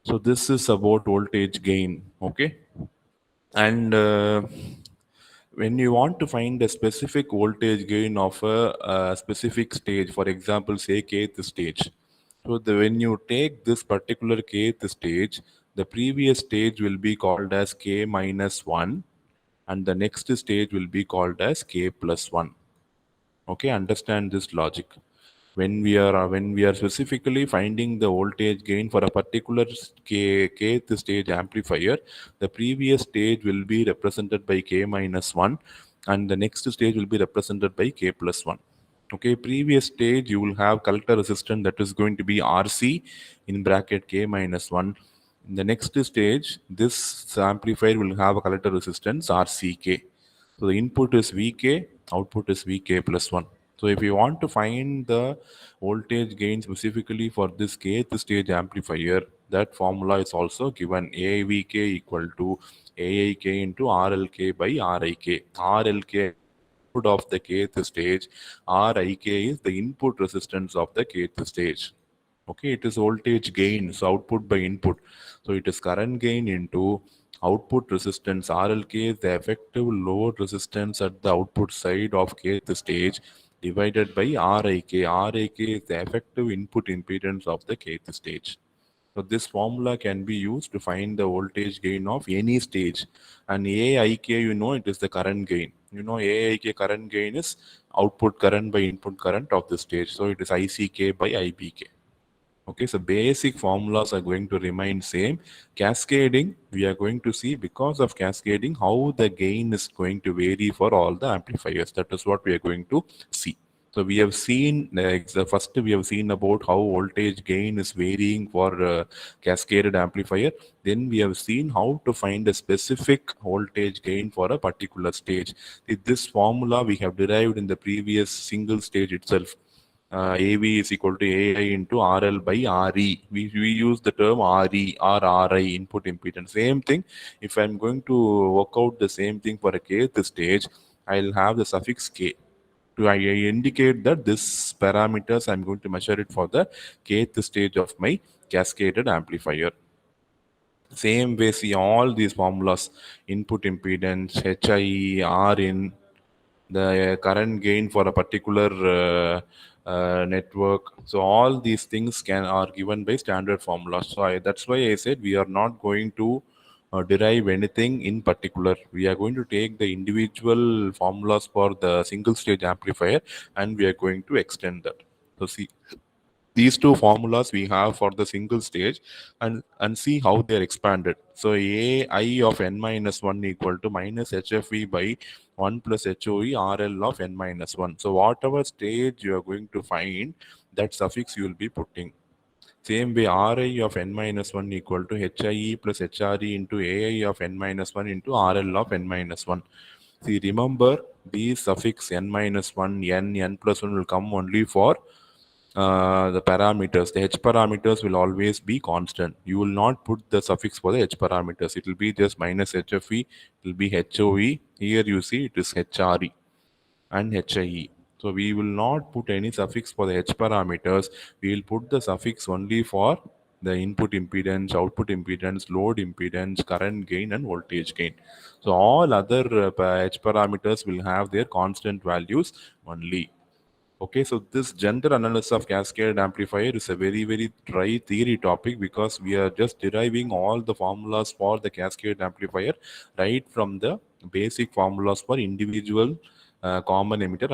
So this is about voltage gain, okay? And when you want to find a specific voltage gain of a specific stage, for example, say kth stage. So when you take this particular kth stage, the previous stage will be called as k minus 1, and the next stage will be called as k plus 1. Okay, understand this logic. When we are specifically finding the voltage gain for a particular kth stage amplifier, the previous stage will be represented by k minus 1, and the next stage will be represented by k plus 1. Okay, previous stage you will have collector resistance, that is going to be rc in bracket k minus 1. In the next stage, this amplifier will have a collector resistance rck. So the input is Vk, output is Vk plus 1. So if you want to find the voltage gain specifically for this kth stage amplifier, that formula is also given. AVK equal to AIK into RLK by RIK. RLK output of the kth stage, RIK is the input resistance of the kth stage. Okay, it is voltage gain, so output by input. So it is current gain into output resistance. RLK is the effective load resistance at the output side of kth stage divided by RIK. RIK is the effective input impedance of the kth stage. So this formula can be used to find the voltage gain of any stage. And AIK, it is the current gain. AIK current gain is output current by input current of the stage. So it is ICK by IBK. Okay, so basic formulas are going to remain same. Cascading, we are going to see, because of cascading, how the gain is going to vary for all the amplifiers. That is what we are going to see. So we have seen, first we have seen about how voltage gain is varying for cascaded amplifier. Then we have seen how to find a specific voltage gain for a particular stage. This formula we have derived in the previous single stage itself. AV is equal to AI into RL by RE. We use the term RE or RI, input impedance. Same thing. If I'm going to work out the same thing for a kth stage, I'll have the suffix k to indicate that this parameters I'm going to measure it for the kth stage of my cascaded amplifier. Same way, see all these formulas: input impedance, HIE, RIN, the current gain for a particular network. So all these things are given by standard formulas. So that's why I said we are not going to derive anything in particular. We are going to take the individual formulas for the single stage amplifier, and we are going to extend that. So see, these two formulas we have for the single stage, and see how they are expanded. So ai of n minus 1 equal to minus hfe by 1 plus hoe rl of n minus 1. So whatever stage you are going to find, that suffix you will be putting. Same way, ri of n minus 1 equal to hie plus hre into ai of n minus 1 into rl of n minus 1. See, remember, these suffix n minus 1, n plus 1 will come only for the parameters. The h parameters will always be constant. You will not put the suffix for the h parameters. It will be just minus hfe, it will be hoe. Here you see it is hre and hie. So we will not put any suffix for the h parameters. We will put the suffix only for the input impedance, output impedance, load impedance, current gain, and voltage gain. So all other h parameters will have their constant values only. Okay, so this general analysis of cascade amplifier is a very, very dry theory topic, because we are just deriving all the formulas for the cascade amplifier right from the basic formulas for individual common emitter